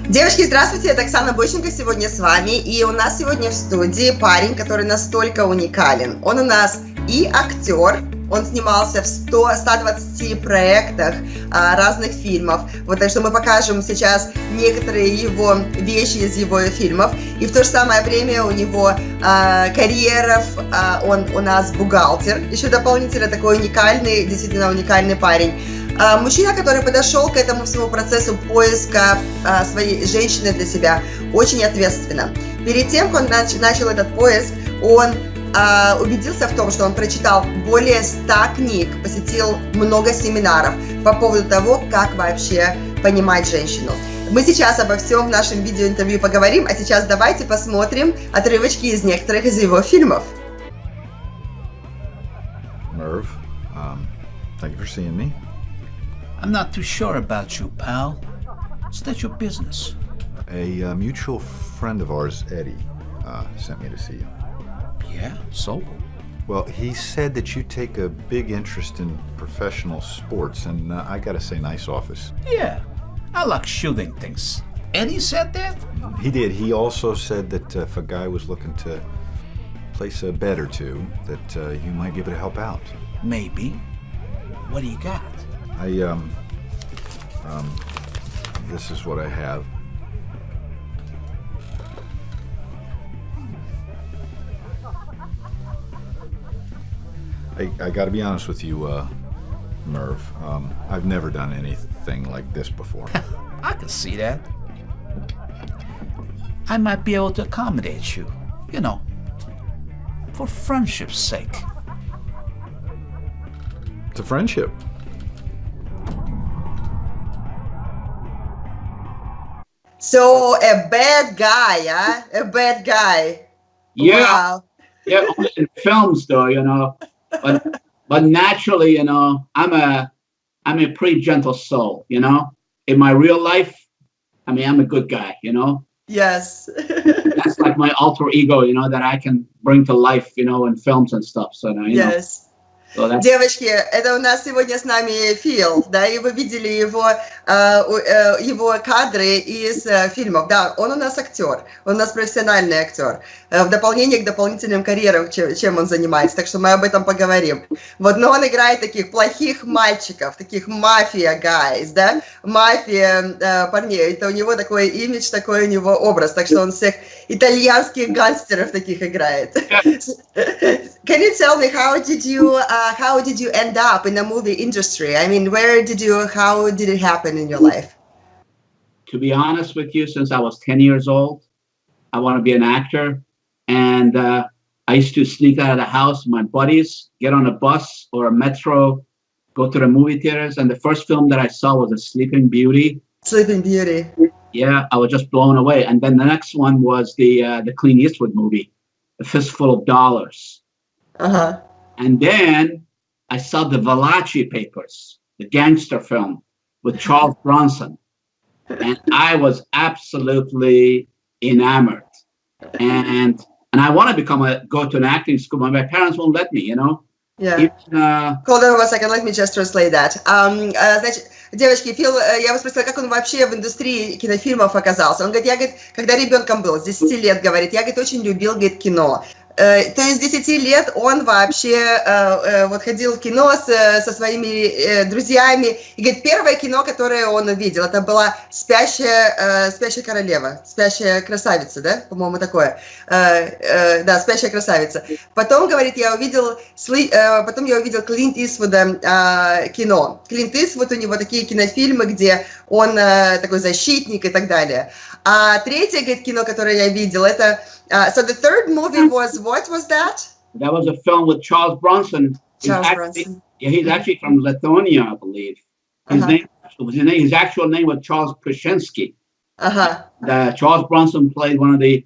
Девочки, здравствуйте, это Оксана Боченко сегодня с вами, и у нас сегодня в студии парень, который настолько уникален. Он у нас и актер, он снимался в 120 проектах разных фильмов, вот так что мы покажем сейчас некоторые его вещи из его фильмов, и в то же самое время у него карьера, он у нас бухгалтер, еще дополнительно такой уникальный, действительно уникальный парень. Мужчина, который подошел к этому всему процессу поиска своей женщины для себя очень ответственно. Перед тем, как он начал этот поиск, он убедился в том, что он прочитал более 100 книг, посетил много семинаров по поводу того, как вообще понимать женщину. Мы сейчас обо всем в нашем видеоинтервью поговорим, а сейчас давайте посмотрим отрывочки из некоторых из его фильмов. Merv, thank you for seeing me. I'm not too sure about you, pal. Is that your business? A mutual friend of ours, Eddie, sent me to see you. Yeah, so? Well, he said that you take a big interest in professional sports, and I gotta say, nice office. Yeah, I like shooting things. Eddie said that? He did. He also said that if a guy was looking to place a bet or two, that you might be able to help out. Maybe. What do you got? This is what I have. I gotta be honest with you, Merv. I've never done anything like this before. I can see that. I might be able to accommodate you, you know, for friendship's sake. It's a friendship. So, a bad guy, huh? A bad guy. Yeah. Wow. Yeah, only in films though, you know. But naturally, you know, I'm a pretty gentle soul, you know. In my real life, I mean, I'm a good guy, you know. Yes. That's like my alter ego, you know, that I can bring to life, you know, in films and stuff. So, you know. Yes. Девочки, это у нас сегодня с нами Фил, да, и вы видели его кадры из фильмов. Да, он у нас актер, он у нас профессиональный актер, в дополнение к дополнительным карьерам, чем он занимается, так что мы об этом поговорим. Вот, но он играет таких плохих мальчиков, таких мафия guys, да, мафия парней, это у него такой имидж, такой у него образ, так что он всех итальянских гангстеров таких играет. Can you tell me how did you end up in the movie industry? I mean, how did it happen in your life? To be honest with you, since I was 10 years old, I want to be an actor. And I used to sneak out of the house with my buddies, get on a bus or a metro, go to the movie theaters. And the first film that I saw was a Sleeping Beauty. Sleeping Beauty. Yeah, I was just blown away. And then the next one was the Clint Eastwood movie, A Fistful of Dollars. Uh-huh. And then I saw the Valachi Papers, the gangster film with Charles Bronson. And I was absolutely enamored. And I want to go to an acting school, but my parents won't let me, you know? Yeah. Hold on a second, let me just translate that. Значит, девочки, Фил, я вас спросила, как он вообще в индустрии кинофильмов оказался. Он говорит, когда ребенком был, с 10 лет, говорит, я, говорит, очень любил, говорит, кино. То есть с 10 лет он вообще вот ходил в кино со своими друзьями. И говорит, первое кино, которое он увидел, это была «Спящая королева», «Спящая красавица», да, по-моему, такое. Да, «Спящая красавица». Потом, говорит, я увидел Клинт Иствуда кино. Клинт Иствуд, у него такие кинофильмы, где он такой защитник и так далее. А третье, говорит, кино, которое я видел, это... So the third movie was, what was that? That was a film with Charles Bronson. Bronson. Yeah, he's actually from Lithuania, I believe. His actual name was Charles Krasinski. Uh-huh. Charles Bronson played one of the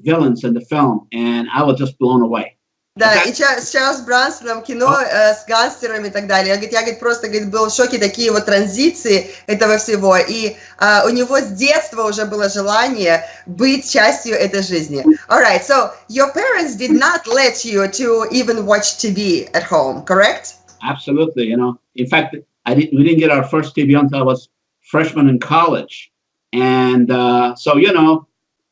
villains in the film, and I was just blown away. Да, и с Чарльз Брансоном кино с гангстерами и так далее. Я, говорит, просто, говорит, был в шоке, такие вот транзиции этого всего. И у него с детства уже было желание быть частью этой жизни. Alright, so your parents did not let you to even watch TV at home, correct? Absolutely, you know. In fact, we didn't get our first TV until I was freshman in college. And so, you know,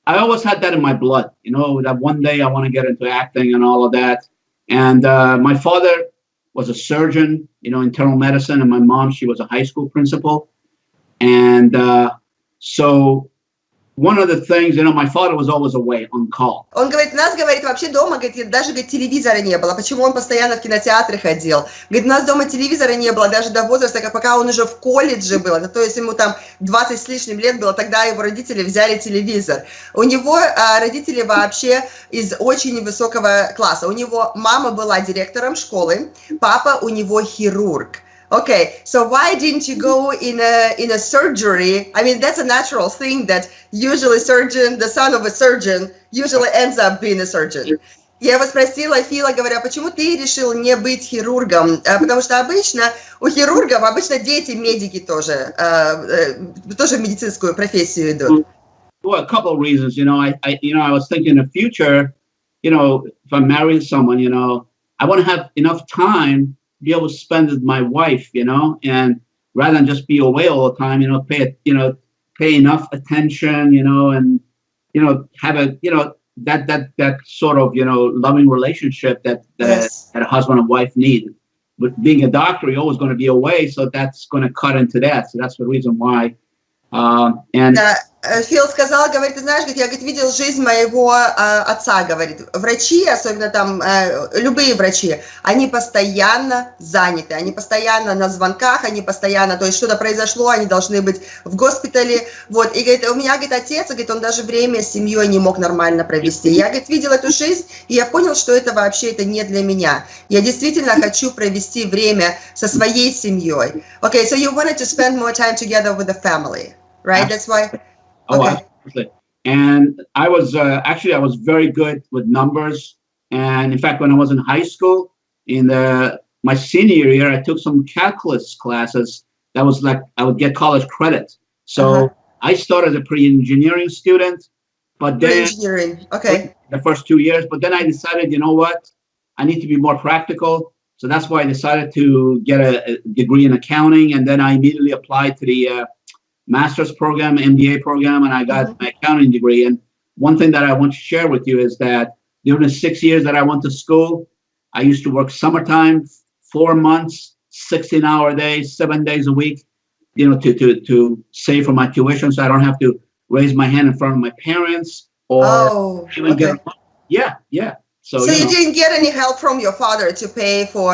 I always had that in my blood, you know, that one day I want to get into acting and all of that. And my father was a surgeon, you know, internal medicine, and my mom, she was a high school principal. And so one of the things, you know, my father was always away on call. Он говорит, нас, говорит, вообще дома, говорит, даже, говорит, телевизора не было. Почему он постоянно в кинотеатры ходил? Говорит, у нас дома телевизора не было даже до возраста, как пока он уже в колледже был. То есть ему там 20 с лишним лет было, тогда его родители взяли телевизор. У него родители вообще из очень высокого класса. У него мама была директором школы, папа у него хирург. Okay, so why didn't you go in a surgery? I mean, that's a natural thing that usually surgeon, the son of a surgeon, usually ends up being a surgeon. Я его спросила, Фила, говоря, почему ты решил не быть хирургом? Потому что обычно у хирургов, обычно дети, медики тоже в медицинскую профессию идут. Well, a couple of reasons, you know, I was thinking in the future, you know, if I'm marrying someone, you know, I want to have enough time be able to spend with my wife, you know, and rather than just be away all the time, you know, pay enough attention, you know, and, you know, have a, you know, that sort of, you know, loving relationship that Yes. that a husband and wife need. But being a doctor, you're always going to be away, so that's going to cut into that. So that's the reason why. And Фил сказал, говорит, ты знаешь, говорит, я, говорит, видел жизнь моего отца, говорит, врачи, особенно там любые врачи, они постоянно заняты, они постоянно на звонках, они постоянно, то есть что-то произошло, они должны быть в госпитале, вот, и, говорит, у меня, говорит, отец, говорит, он даже время с семьей не мог нормально провести. Я, говорит, видел эту жизнь, и я понял, что это вообще это не для меня. Я действительно хочу провести время со своей семьей. Okay, so you wanted to spend more time together with the family, right? That's why. Oh, Okay. absolutely. And I was actually I was very good with numbers. And in fact, when I was in high school, in my senior year, I took some calculus classes. That was like I would get college credit. So I started as a pre-engineering student, but then Engineering, okay. the first 2 years. But then I decided, you know what, I need to be more practical. So that's why I decided to get a degree in accounting, and then I immediately applied to the master's program, MBA program, and I got my accounting degree. And one thing that I want to share with you is that during the 6 years that I went to school, I used to work summertime, 4 months, 16-hour days, 7 days a week, you know, to save for my tuition, so I don't have to raise my hand in front of my parents or even get. Yeah. So you didn't get any help from your father to pay for,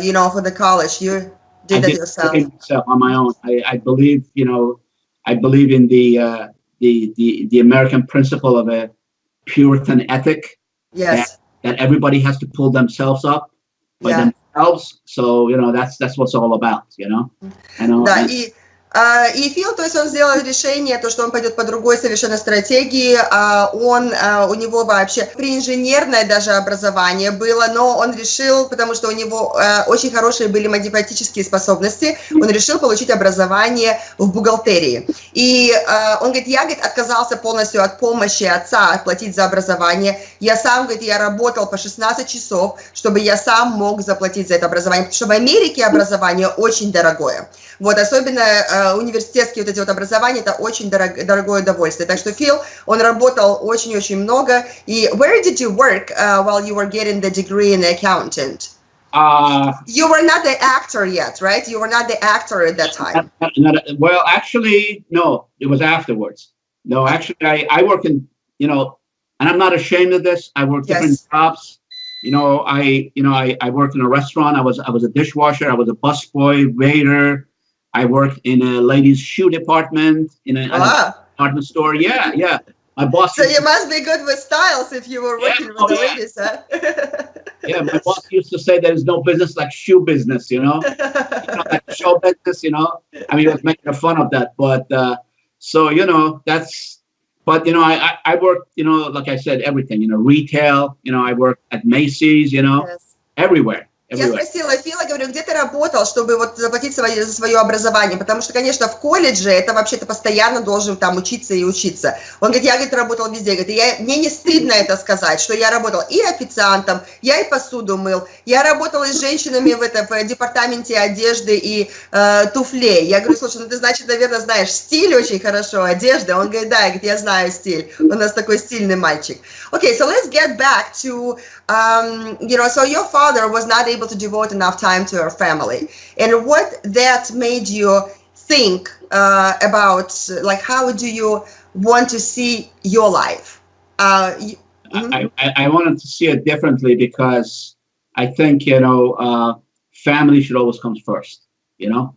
you know, for the college. You did that yourself. I did myself on my own. I believe, you know, I believe in the American principle of a Puritan ethic. Yes. That everybody has to pull themselves up by themselves. So, you know, that's what it's all about, you know. Да, и Фил, то есть он сделал решение, то, что он пойдет по другой совершенно стратегии, у него вообще преинженерное даже образование было, но он решил, потому что у него очень хорошие были математические способности, он решил получить образование в бухгалтерии. И он говорит, я, говорит, отказался полностью от помощи отца платить за образование, я сам, говорит, я работал по 16 часов, чтобы я сам мог заплатить за это образование, потому что в Америке образование очень дорогое. Вот, особенно университетские вот эти вот образования, это очень дорогое удовольствие. Так что Фил, он работал очень-очень много. И where did you work while you were getting the degree in accountant? You were not the actor yet, right? You were not the actor at that time. Well, actually, no, it was afterwards. No, actually, I work in, you know, and I'm not ashamed of this. I worked different jobs. You know, I worked in a restaurant. I was a dishwasher. I was a busboy, waiter. I worked in a ladies' shoe department in a department store. Yeah. My boss. So you must be good with styles if you were working with the ladies, huh? Yeah, my boss used to say there's no business like shoe business, you know, like show business, you know. I mean, he was making fun of that, but so you know that's. But you know, I worked, you know, like I said, everything, you know, retail. You know, I worked at Macy's, you know, everywhere. Я спросила Фила, говорю, где ты работал, чтобы вот заплатить за свое образование, потому что, конечно, в колледже это вообще ты постоянно должен там учиться и учиться. Он говорит, я, говорит, работал везде, говорит, мне не стыдно это сказать, что я работал и официантом, я и посуду мыл, я работала с женщинами в департаменте одежды и туфлей. Я говорю, слушай, ну ты, значит, наверное, знаешь стиль очень хорошо, одежда. Он говорит, да, говорит, я знаю стиль, у нас такой стильный мальчик. Okay, so let's get back to, you know, so your father was not able to devote enough time to your family. And what that made you think about, like, how do you want to see your life? I wanted to see it differently because I think, you know, family should always come first, you know?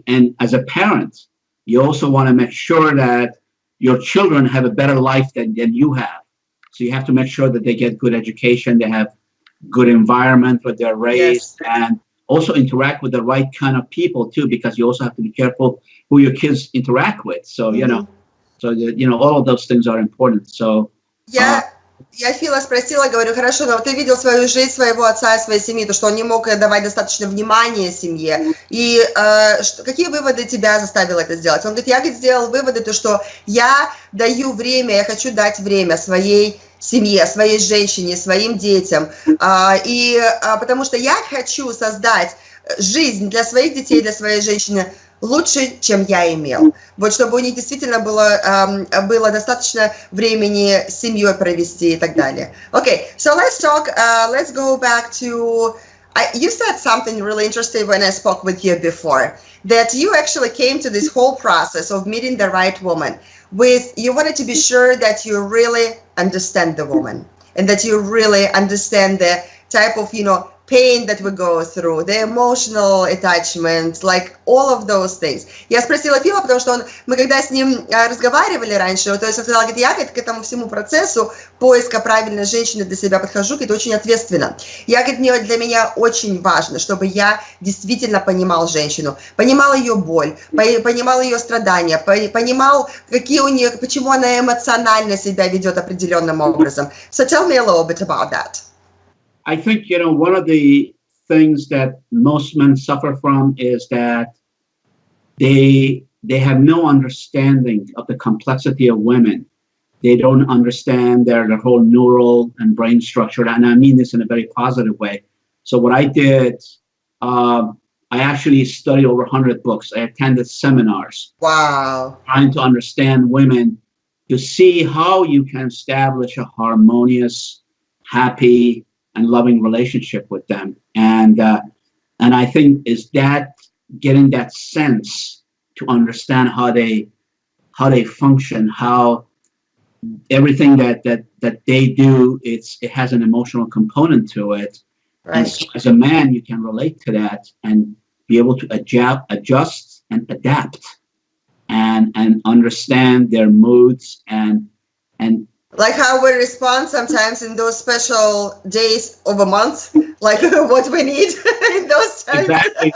And as a parent, you also want to make sure that your children have a better life than you have. So you have to make sure that they get good education, they have good environment where they're raised, yes, and also interact with the right kind of people too, because you also have to be careful who your kids interact with. So, you know, all of those things are important. So, Я Фила спросила, говорю, хорошо, но ты видел свою жизнь, своего отца и своей семьи, то, что он не мог давать достаточно внимания семье. И какие выводы тебя заставило это сделать? Он говорит, я, говорит, сделал выводы, то, что я даю время, я хочу дать время своей семье, своей женщине, своим детям. Потому что я хочу создать жизнь для своих детей, для своей женщины лучше, чем я имел. Вот чтобы у них действительно было достаточно времени с семьей провести и так далее. Okay, so let's go back to, you said something really interesting when I spoke with you before, that you actually came to this whole process of meeting the right woman you wanted to be sure that you really understand the woman and that you really understand the type of, you know, pain that we go through, the emotional attachment, like all of those things. Я спросила Фила, потому что мы когда с ним разговаривали раньше, то есть он сказал, говорит, я к этому всему процессу поиска правильной женщины для себя подхожу, это очень ответственно. Я, говорит, для меня очень важно, чтобы я действительно понимал женщину, понимал ее боль, понимал ее страдания, понимал, какие у нее, почему она эмоционально себя ведет определенным образом. So tell me a little bit about that. I think, you know, one of the things that most men suffer from is that they have no understanding of the complexity of women. They don't understand their whole neural and brain structure. And I mean this in a very positive way. So what I did, I actually studied over 100 books. I attended seminars. Wow. Trying to understand women, to see how you can establish a harmonious, happy, and loving relationship with them. And I think is that getting that sense to understand how they function, how everything that they do, it has an emotional component to it. Right. And so as a man, you can relate to that and be able to adjust and adapt and understand their moods and like how we respond sometimes in those special days of a month, like what we need in those times. Exactly.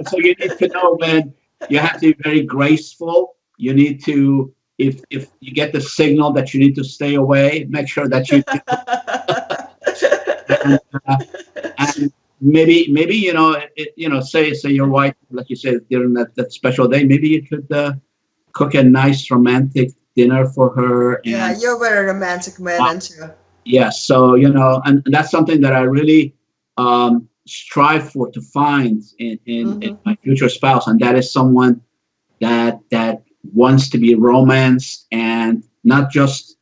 So you need to know when you have to be very graceful. You need to, if you get the signal that you need to stay away, make sure that you and maybe you know, say your wife, like you said, during that special day, maybe you could cook a nice romantic dinner for her. And, yeah, you're a very romantic man, aren't you? Yeah, so, you know, and that's something that I really strive for, to find in my future spouse, and that is someone that wants to be romanced, and not just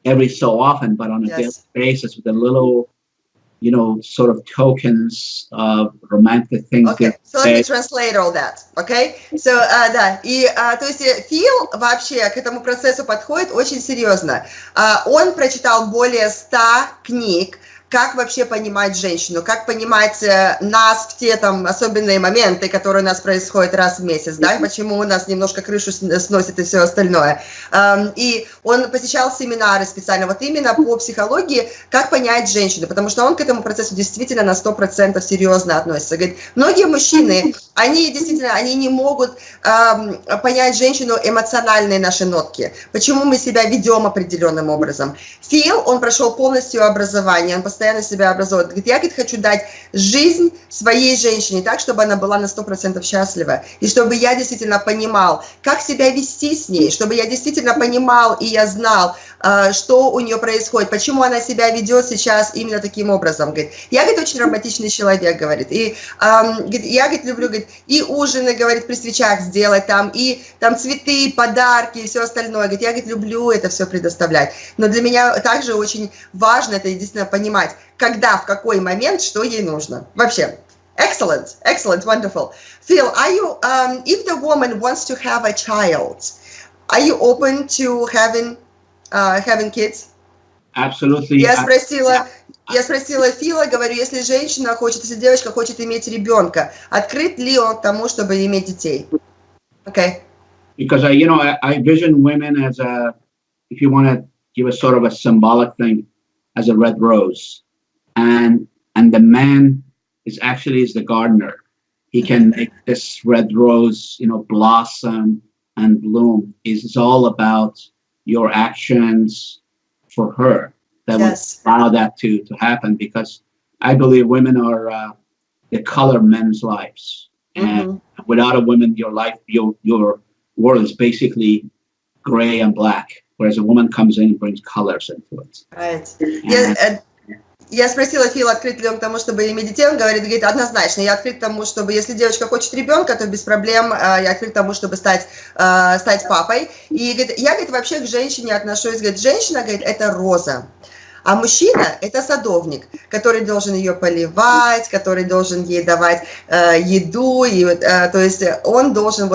every so often, but on a daily basis, with a little, you know, sort of tokens of romantic things. Okay, so let me translate all that, okay? So, да, и, то есть Фил вообще к этому процессу подходит очень серьезно. Он прочитал более 100 книг, как вообще понимать женщину, как понимать нас в те там особенные моменты, которые у нас происходят раз в месяц, да, почему у нас немножко крышу сносит и все остальное. И он посещал семинары специально вот именно по психологии, как понять женщину, потому что он к этому процессу действительно на 100% серьезно относится. Говорит, многие мужчины, они действительно, они не могут понять женщину, эмоциональные наши нотки, почему мы себя ведем определенным образом. Фил, он прошел полностью образование, он постоянно себя образовывает. Говорит, я, говорит, хочу дать жизнь своей женщине так, чтобы она была на 100% счастлива. И чтобы я действительно понимал, как себя вести с ней, чтобы я действительно понимал и я знал, что у нее происходит, почему она себя ведет сейчас именно таким образом. Говорит, я, говорит, очень романтичный человек, говорит. И говорит, я, говорит, люблю, говорит, и ужины, говорит, при свечах сделать там, и там цветы, подарки и все остальное. Говорит, я, говорит, люблю это все предоставлять. Но для меня также очень важно это единственное понимать, когда, в какой момент, что ей нужно. Вообще. Excellent, excellent, wonderful. Phil, are you, if the woman wants to have a child, are you open to having kids? Absolutely. Я спросила Фила, говорю, если женщина хочет, если девочка хочет иметь ребенка, открыт ли он к тому, чтобы иметь детей? Okay. Because I vision women as if you want to give a sort of a symbolic thing, as a red rose, and the man is the gardener. He can make this red rose, blossom and bloom. It's all about your actions for her that will allow that to happen, because I believe women are the color men's lives. And without a woman, your life, your world is basically gray and black, whereas a woman comes in and brings colors into it. Right. Я спросила Фила, открыт ли он к тому, чтобы иметь детей. Он говорит, однозначно, я открыт к тому, чтобы, если девочка хочет ребенка, то без проблем я открыт к тому, чтобы стать папой. И говорит, я, говорит, вообще к женщине отношусь, говорит, женщина, говорит, это роза. А мужчина – это садовник, который должен ее поливать, который должен ей давать еду. И, то есть он должен,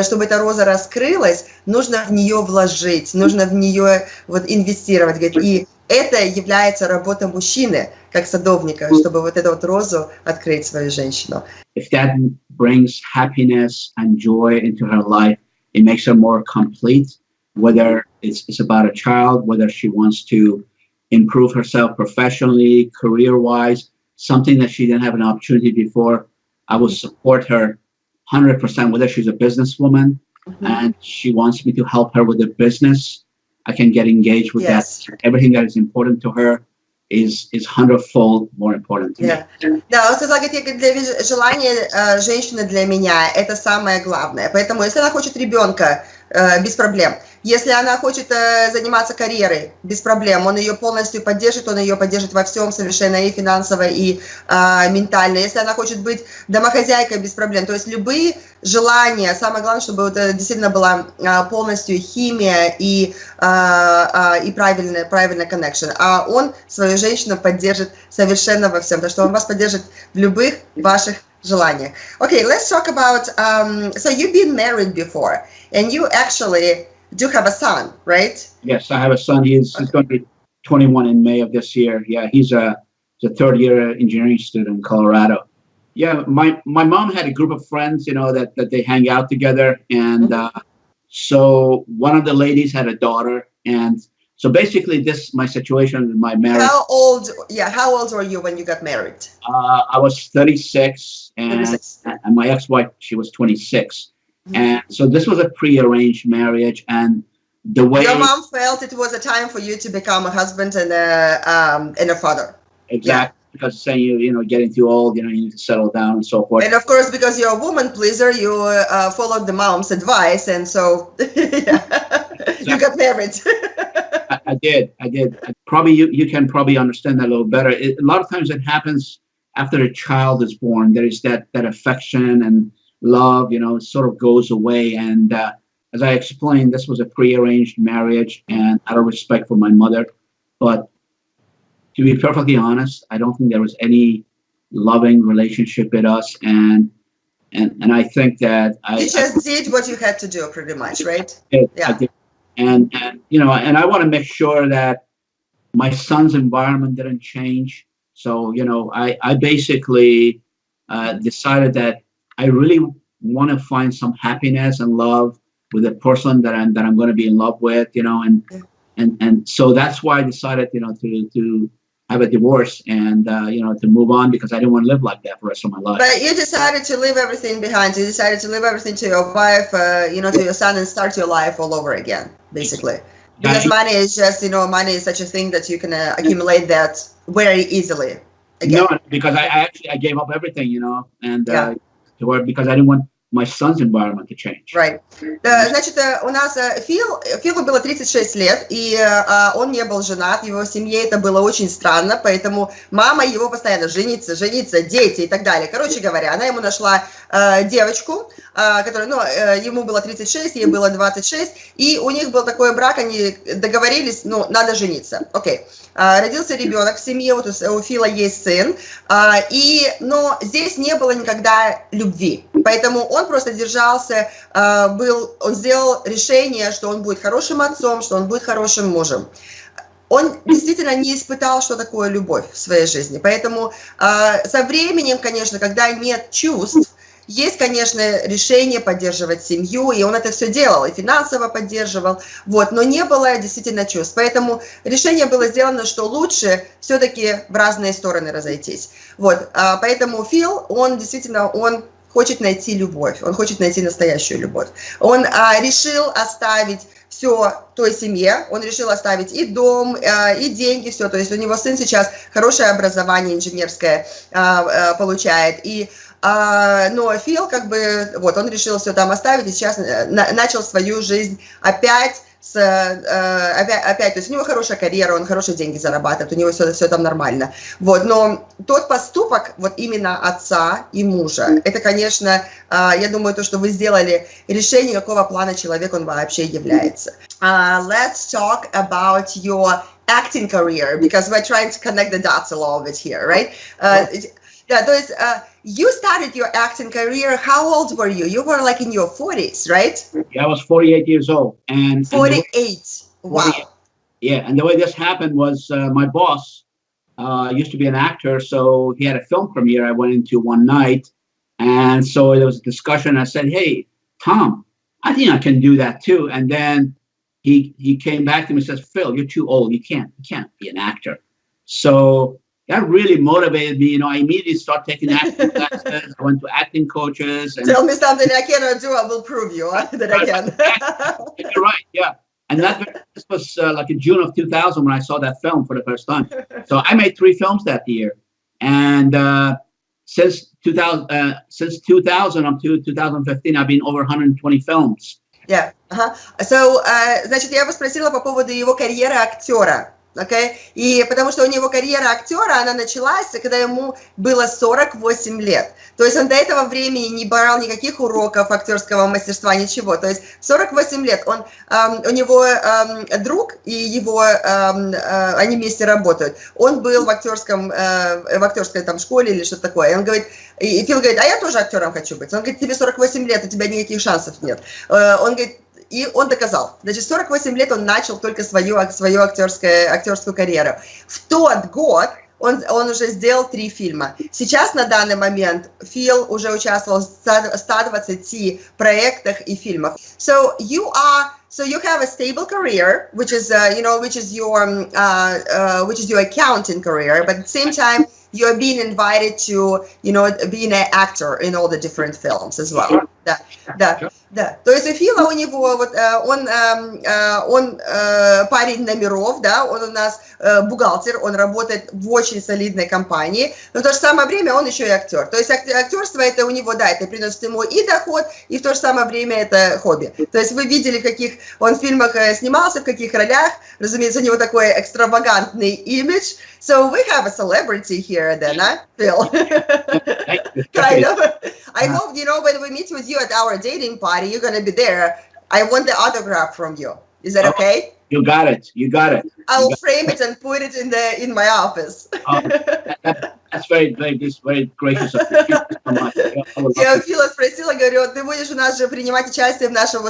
чтобы эта роза раскрылась, нужно в нее вложить, нужно в нее инвестировать. Говорит, и это является работа мужчины, как садовника, чтобы эту розу открыть свою женщину. If that brings happiness and joy into her life, it makes her more complete, whether it's about a child, whether she wants to improve herself professionally, career-wise, something that she didn't have an opportunity before. I will support her 100%, whether she's a businesswoman and she wants me to help her with the business. I can get engaged with that. Everything that is important to her is 100-fold more important to me. Да, он сказал, говорит, желание женщины для меня это самое главное. Поэтому, если она хочет ребенка, без проблем. Если она хочет заниматься карьерой, без проблем. Он ее полностью поддержит, он ее поддержит во всем совершенно, и финансово, и ментально. Если она хочет быть домохозяйкой, без проблем. То есть любые желания, самое главное, чтобы это действительно была полностью химия и правильный connection. А он свою женщину поддержит совершенно во всем, потому что он вас поддержит в любых ваших желаниях. Okay, let's talk about, so you've been married before, and you actually do have a son, right? Yes, I have a son. He's going to be 21 in May of this year. Yeah, he's a third-year engineering student in Colorado. Yeah, my mom had a group of friends, that they hang out together, and so one of the ladies had a daughter, and so basically my situation with my marriage. How old were you when you got married? I was 36, and my ex-wife, she was 26. And so this was a pre-arranged marriage, and the way your mom felt it was a time for you to become a husband and a father. Exactly, because saying you getting too old, you need to settle down and so forth. And of course, because you're a woman pleaser, you followed the mom's advice, and so you got married. I did. Probably you can probably understand that a little better. A lot of times it happens after a child is born. There is that affection and love, it sort of goes away. And as I explained, this was a pre-arranged marriage, and out of respect for my mother. But to be perfectly honest, I don't think there was any loving relationship with us. And I think that you just did what you had to do, pretty much, right? I did. And I want to make sure that my son's environment didn't change. So, I basically decided that I really want to find some happiness and love with a person that I'm going to be in love with, and so that's why I decided, to have a divorce and, to move on, because I didn't want to live like that for the rest of my life. But you decided to leave everything behind. You decided to leave everything to your wife, to your son, and start your life all over again, basically. Because money is just, money is such a thing that you can accumulate that very easily. Again. No, because I gave up everything, and to work because I didn't want my son's environment to change. Right. Значит, у нас Филу было 36 лет, и он не был женат, в его семье это было очень странно, поэтому мама его постоянно жениться, дети и так далее. Короче говоря, она ему нашла девочку, которая, ему было 36, ей было 26, и у них был такой брак, они договорились, надо жениться. Окей. Родился ребенок в семье, вот у Фила есть сын, но здесь не было никогда любви, поэтому он просто держался, он сделал решение, что он будет хорошим отцом, что он будет хорошим мужем. Он действительно не испытал, что такое любовь в своей жизни, поэтому со временем, конечно, когда нет чувств, есть, конечно, решение поддерживать семью, и он это все делал, и финансово поддерживал, но не было действительно чувств. Поэтому решение было сделано, что лучше все-таки в разные стороны разойтись. Поэтому Фил, он действительно, он хочет найти любовь, он хочет найти настоящую любовь. Он решил оставить все той семье, он решил оставить и дом, и деньги, все. То есть у него сын сейчас хорошее образование инженерское получает, но Фил, он решил все там оставить и сейчас начал свою жизнь опять, то есть у него хорошая карьера, он хорошие деньги зарабатывает, у него все там нормально. Но тот поступок, именно отца и мужа, это, конечно, я думаю, то, что вы сделали решение, какого плана человек он вообще является. Let's talk about your acting career, because we're trying to connect the dots a little bit here, right? То есть, you started your acting career, how old were you? You were like in your 40s, right? Yeah, I was 48 years old. 48, wow. 48. Yeah, and the way this happened was my boss used to be an actor, so he had a film premiere I went into one night, and so there was a discussion. I said, hey, Tom, I think I can do that too. And then he came back to me and says, Phil, you're too old. You can't be an actor. So that really motivated me. I immediately started taking acting classes. I went to acting coaches. And tell me something I cannot do, I will prove you that I can. You're right, yeah. And this was like in June of 2000 when I saw that film for the first time. So I made 3 films that year. And since 2000 up to 2015, I've been over 120 films. Yeah. So, значит, я его спросила по поводу его карьеры актера. Okay? И потому что у него карьера актера, она началась, когда ему было 48 лет. То есть он до этого времени не брал никаких уроков актерского мастерства, ничего. То есть 48 лет у него друг и его, они вместе работают. Он был в актерской там школе или что-то такое. И он говорит, и Фил говорит, а я тоже актером хочу быть. Он говорит, тебе 48 лет, у тебя никаких шансов нет. Он говорит, и он доказал. Значит, 48 лет он начал только свою актерскую карьеру. В тот год он уже сделал 3 фильма. Сейчас, на данный момент, Фил уже участвовал в 120 проектах и фильмах. So you have a stable career, which is your accounting career, but at the same time, you're being invited to, being an actor in all the different films as well. Да. То есть у Фила, у него, он парень номеров, да, он у нас бухгалтер, он работает в очень солидной компании, но в то же самое время он еще и актер. То есть актерство это у него, да, это приносит ему и доход, и в то же самое время это хобби. То есть вы видели, в каких он фильмах снимался, в каких ролях, разумеется, у него такой экстравагантный имидж. So we have a celebrity here then, huh, Phil? Kind of. I hope, when we meet with you at our dating party, you're going to be there. I want the autograph from you. Is that okay? You got it. I'll frame it and put it in my office. That's very gracious of you. Я Фила спросила, говорю, ты будешь у нас же принимать участие в нашем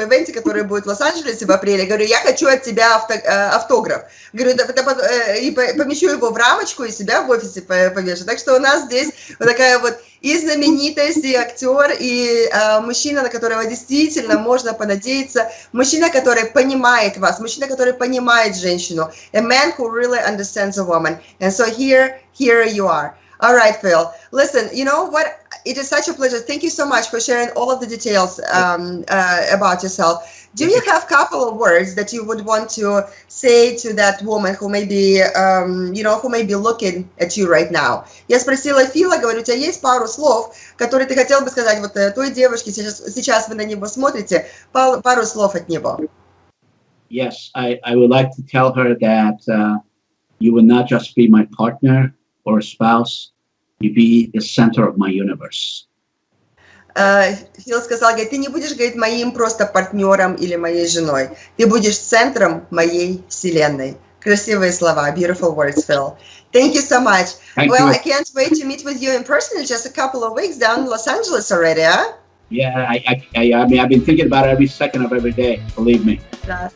ивенте, который будет в Лос-Анджелесе в апреле. Говорю, я хочу от тебя автограф. Говорю, и помещу его в рамочку и себя в офисе повешу. Так что у нас здесь вот такая вот и знаменитость, и актер, и мужчина, на которого действительно можно понадеяться, мужчина, который понимает вас, мужчина, который понимает женщину, a man who really understands a woman. And so here you are. All right, Phil. Listen, you know what? It is such a pleasure. Thank you so much for sharing all of the details about yourself. Do you have a couple of words that you would want to say to that woman who may be, who may be looking at you right now? Я спросила Фила, говорю, у тебя есть пару слов, которые ты хотел бы сказать вот той девушке, сейчас вы на него смотрите, пару слов от него. Yes, I would like to tell her that you will not just be my partner or a spouse, you be the center of my universe. Фил сказал, говорит, ты не будешь, говорит, моим просто партнером или моей женой. Ты будешь центром моей Вселенной. Красивые слова. Beautiful words, Phil. Thank you so much. Thank you. I can't wait to meet with you in person in just a couple of weeks down in Los Angeles already, huh? Yeah, I mean, I've been thinking about it every second of every day, believe me. Да.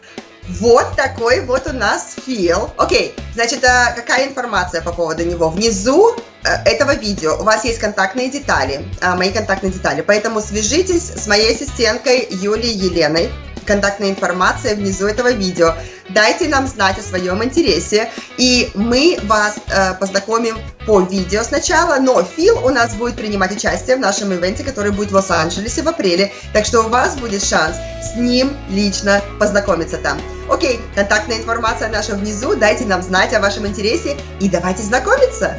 Вот такой вот у нас Фил. Окей, значит, какая информация по поводу него? Внизу этого видео у вас есть контактные детали, мои контактные детали, поэтому свяжитесь с моей ассистенткой Юлией Еленой. Контактная информация внизу этого видео. Дайте нам знать о своем интересе, и мы вас познакомим по видео сначала, но Фил у нас будет принимать участие в нашем ивенте, который будет в Лос-Анджелесе в апреле, так что у вас будет шанс с ним лично познакомиться там. Окей, контактная информация наша внизу, дайте нам знать о вашем интересе и давайте знакомиться!